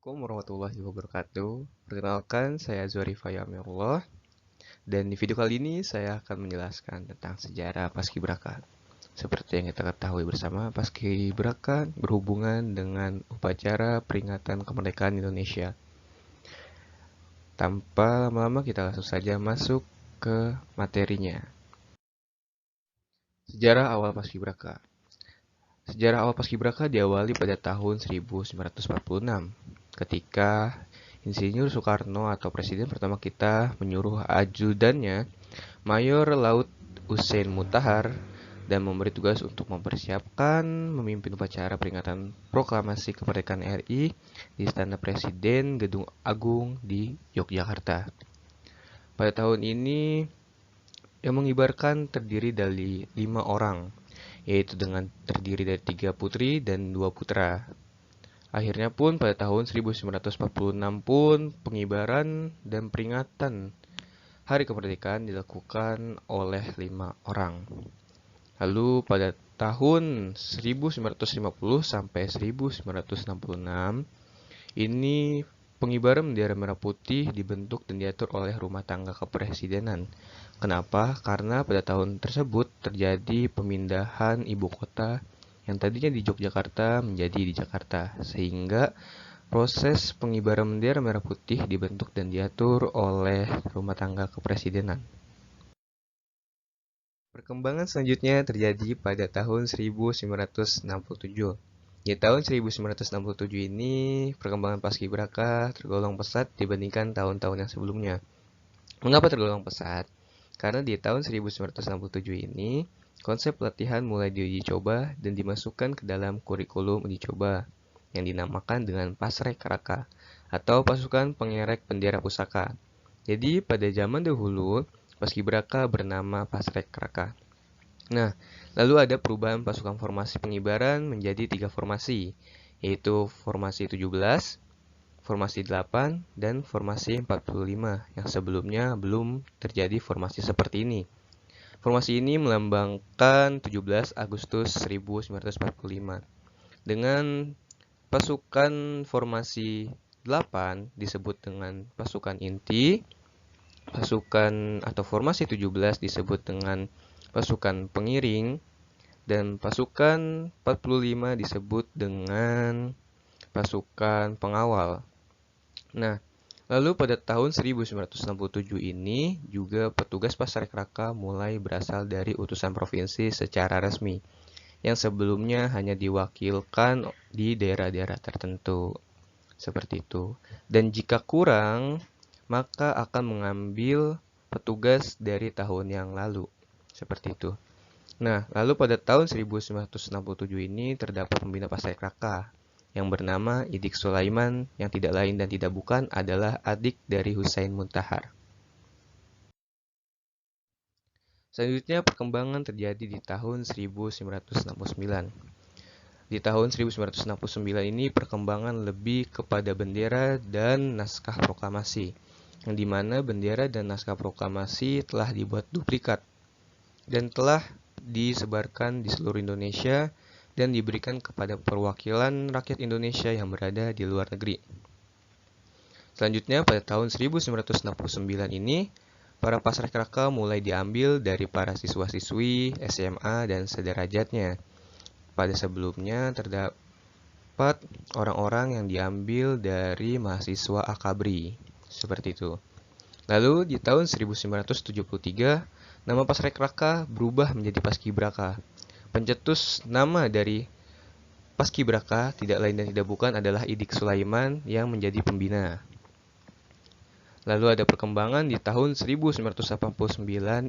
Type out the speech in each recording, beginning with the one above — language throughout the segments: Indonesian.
Assalamualaikum warahmatullahi wabarakatuh. Perkenalkan, saya Zuhri Fayamirullah. Dan di video kali ini saya akan menjelaskan tentang sejarah Paskibraka. Seperti yang kita ketahui bersama, Paskibraka berhubungan dengan upacara peringatan kemerdekaan Indonesia. Tanpa lama-lama kita langsung saja masuk ke materinya. Sejarah awal Paskibraka. Sejarah awal Paskibraka diawali pada tahun 1946, ketika Insinyur Soekarno atau Presiden pertama kita menyuruh ajudannya, Mayor Laut Hussein Mutahar, dan memberi tugas untuk mempersiapkan memimpin upacara peringatan proklamasi kemerdekaan RI di Istana Presiden Gedung Agung di Yogyakarta. Pada tahun ini yang mengibarkan terdiri dari 5 orang, yaitu dengan terdiri dari 3 putri dan 2 putra. Akhirnya pun pada tahun 1946 pun pengibaran dan peringatan Hari Kemerdekaan dilakukan oleh 5 orang. Lalu pada tahun 1950 sampai 1966 ini pengibaran bendera merah putih dibentuk dan diatur oleh Rumah Tangga Kepresidenan. Kenapa? Karena pada tahun tersebut terjadi pemindahan ibu kota yang tadinya di Yogyakarta menjadi di Jakarta, sehingga proses pengibaran bendera merah putih dibentuk dan diatur oleh Rumah Tangga Kepresidenan. Perkembangan selanjutnya terjadi pada tahun 1967. Di tahun 1967 ini, perkembangan Paskibraka tergolong pesat dibandingkan tahun-tahun yang sebelumnya. Mengapa tergolong pesat? Karena di tahun 1967 ini, konsep pelatihan mulai diuji coba dan dimasukkan ke dalam kurikulum uji coba yang dinamakan dengan Pasrek Raka atau pasukan pengerek bendera pusaka. Jadi pada zaman dahulu, Paskibraka bernama Pasrek Raka. Nah, lalu ada perubahan pasukan formasi pengibaran menjadi 3 formasi, yaitu formasi 17, formasi 8, dan formasi 45, yang sebelumnya belum terjadi formasi seperti ini. Formasi ini melambangkan 17 Agustus 1945. Dengan pasukan formasi 8 disebut dengan pasukan inti, pasukan atau formasi 17 disebut dengan pasukan pengiring, dan pasukan 45 disebut dengan pasukan pengawal. Nah, lalu pada tahun 1967 ini juga petugas Pasrek Raka mulai berasal dari utusan provinsi secara resmi, yang sebelumnya hanya diwakilkan di daerah-daerah tertentu. Seperti itu. Dan jika kurang, maka akan mengambil petugas dari tahun yang lalu. Seperti itu. Nah, lalu pada tahun 1967 ini terdapat pembina Pasrek Raka yang bernama Idik Sulaiman, yang tidak lain dan tidak bukan adalah adik dari Hussein Mutahar. Selanjutnya perkembangan terjadi di tahun 1969. Di tahun 1969 ini perkembangan lebih kepada bendera dan naskah proklamasi, yang dimana bendera dan naskah proklamasi telah dibuat duplikat dan telah disebarkan di seluruh Indonesia dan diberikan kepada perwakilan rakyat Indonesia yang berada di luar negeri. Selanjutnya pada tahun 1969 ini, para Pasrek Raka mulai diambil dari para siswa-siswi SMA dan sederajatnya. Pada sebelumnya terdapat orang-orang yang diambil dari mahasiswa Akabri, seperti itu. Lalu di tahun 1973, nama Pasrek Raka berubah menjadi Paskibraka. Pencetus nama dari Paskibraka tidak lain dan tidak bukan adalah Idik Sulaiman yang menjadi pembina. Lalu ada perkembangan di tahun 1989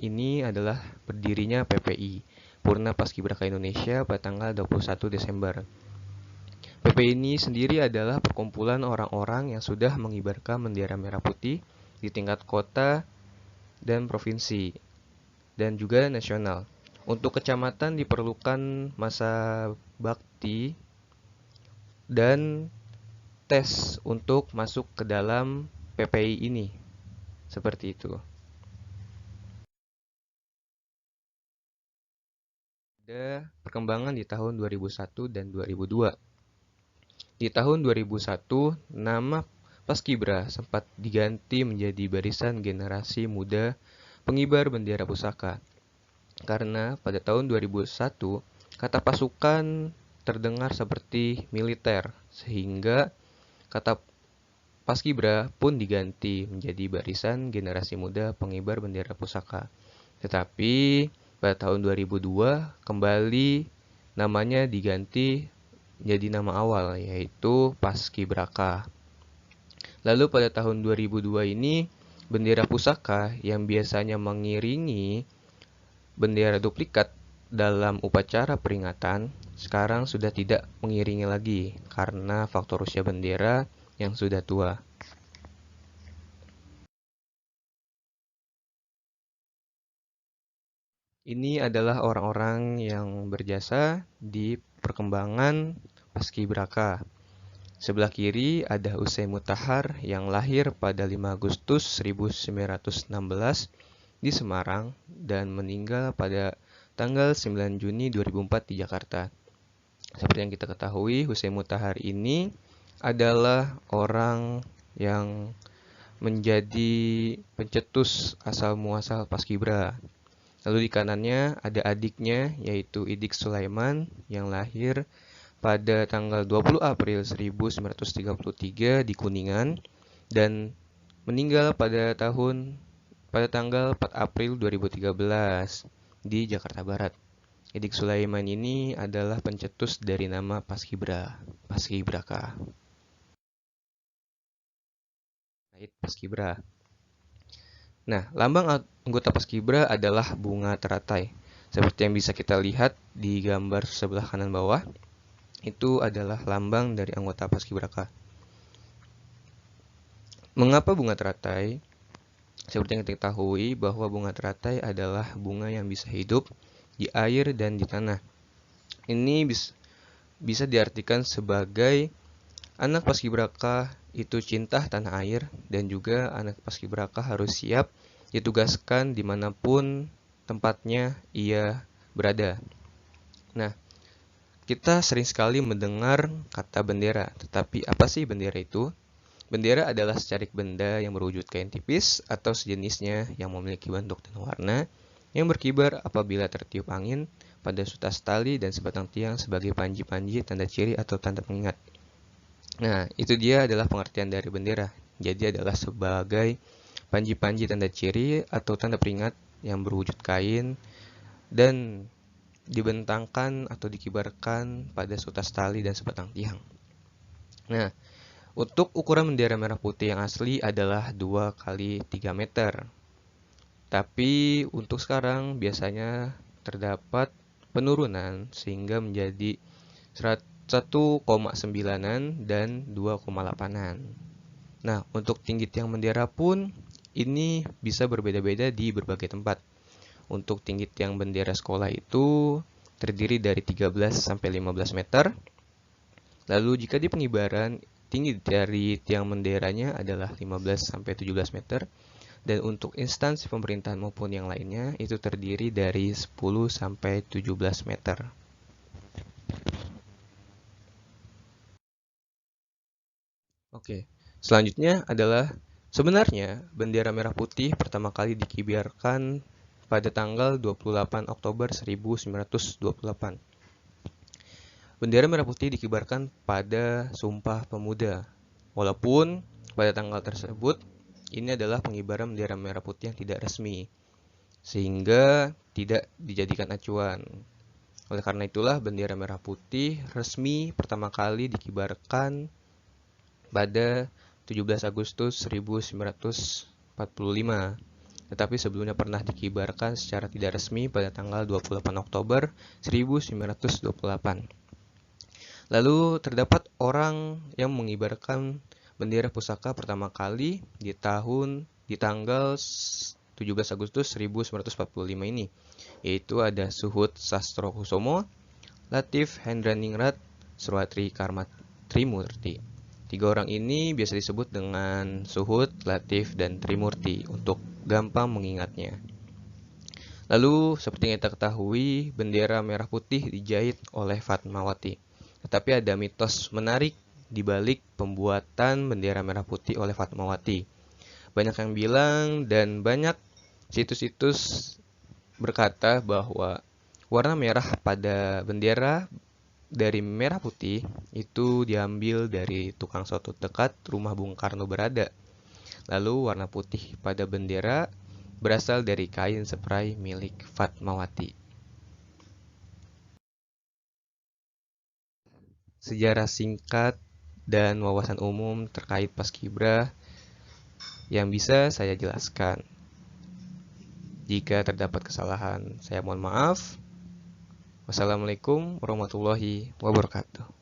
ini adalah berdirinya PPI, Purna Paskibraka Indonesia, pada tanggal 21 Desember. PPI ini sendiri adalah perkumpulan orang-orang yang sudah mengibarkan bendera merah putih di tingkat kota dan provinsi dan juga nasional. Untuk kecamatan diperlukan masa bakti dan tes untuk masuk ke dalam PPI ini. Seperti itu. Ada perkembangan di tahun 2001 dan 2002. Di tahun 2001, nama Paskibra sempat diganti menjadi Barisan Generasi Muda Pengibar Bendera Pusaka. Karena pada tahun 2001, kata pasukan terdengar seperti militer, sehingga kata Paskibra pun diganti menjadi Barisan Generasi Muda Pengibar Bendera Pusaka. Tetapi pada tahun 2002 kembali namanya diganti jadi nama awal, yaitu Paskibraka. Lalu pada tahun 2002 ini, bendera pusaka yang biasanya mengiringi bendera duplikat dalam upacara peringatan, sekarang sudah tidak mengiringi lagi karena faktor usia bendera yang sudah tua. Ini adalah orang-orang yang berjasa di perkembangan Paskibraka. Sebelah kiri ada Usai Mutahar yang lahir pada 5 Agustus 1916 di Semarang dan meninggal pada tanggal 9 Juni 2004 di Jakarta. Seperti yang kita ketahui, Usai Mutahar ini adalah orang yang menjadi pencetus asal muasal Paskibra. Lalu di kanannya ada adiknya yaitu Idik Sulaiman yang lahir pada tanggal 20 April 1933 di Kuningan dan meninggal pada tanggal 4 April 2013 di Jakarta Barat. Idik Sulaiman ini adalah pencetus dari nama Paskibraka. Paskibra. Nah, lambang anggota Paskibra adalah bunga teratai. Seperti yang bisa kita lihat di gambar sebelah kanan bawah, itu adalah lambang dari anggota Paskibraka. Mengapa bunga teratai? Seperti yang kita ketahui bahwa bunga teratai adalah bunga yang bisa hidup di air dan di tanah. Ini bisa diartikan sebagai anak Paskibraka itu cinta tanah air dan juga anak Paskibraka harus siap ditugaskan dimanapun tempatnya ia berada. Nah, kita sering sekali mendengar kata bendera, tetapi apa sih bendera itu? Bendera adalah secarik benda yang berwujud kain tipis atau sejenisnya yang memiliki bentuk dan warna yang berkibar apabila tertiup angin pada sutas tali dan sebatang tiang sebagai panji-panji tanda ciri atau tanda pengingat. Nah, itu dia adalah pengertian dari bendera. Jadi adalah sebagai panji-panji tanda ciri atau tanda peringat yang berwujud kain dan dibentangkan atau dikibarkan pada sutas tali dan sebatang tiang. Nah, untuk ukuran bendera merah putih yang asli adalah 2 kali 3 meter. Tapi untuk sekarang biasanya terdapat penurunan sehingga menjadi 1,9 dan 2,8. Nah, untuk tinggi tiang bendera pun ini bisa berbeda-beda di berbagai tempat. Untuk tinggi tiang bendera sekolah itu terdiri dari 13 sampai 15 meter. Lalu jika di pengibaran, tinggi dari tiang benderanya adalah 15 sampai 17 meter. Dan untuk instansi pemerintahan maupun yang lainnya itu terdiri dari 10 sampai 17 meter. Oke, selanjutnya adalah sebenarnya bendera merah putih pertama kali dikibarkan pada tanggal 28 Oktober 1928. Bendera merah putih dikibarkan pada Sumpah Pemuda. Walaupun pada tanggal tersebut ini adalah pengibaran bendera merah putih yang tidak resmi, sehingga tidak dijadikan acuan. Oleh karena itulah bendera merah putih resmi pertama kali dikibarkan pada 17 Agustus 1945. Tetapi sebelumnya pernah dikibarkan secara tidak resmi pada tanggal 28 Oktober 1928. Lalu terdapat orang yang mengibarkan bendera pusaka pertama kali di tanggal 17 Agustus 1945 ini, yaitu ada Suhut Sastrokusumo, Latif Hendraningrat, Surwatri Karma Trimurti. 3 orang ini biasa disebut dengan Suhut, Latif, dan Trimurti untuk gampang mengingatnya. Lalu seperti yang kita ketahui, bendera merah putih dijahit oleh Fatmawati. Tetapi ada mitos menarik di balik pembuatan bendera merah putih oleh Fatmawati. Banyak yang bilang dan banyak situs-situs berkata bahwa warna merah pada bendera dari merah putih itu diambil dari tukang soto dekat rumah Bung Karno berada. Lalu warna putih pada bendera berasal dari kain spray milik Fatmawati. Sejarah singkat dan wawasan umum terkait Paskibra yang bisa saya jelaskan. Jika terdapat kesalahan, saya mohon maaf. Wassalamualaikum warahmatullahi wabarakatuh.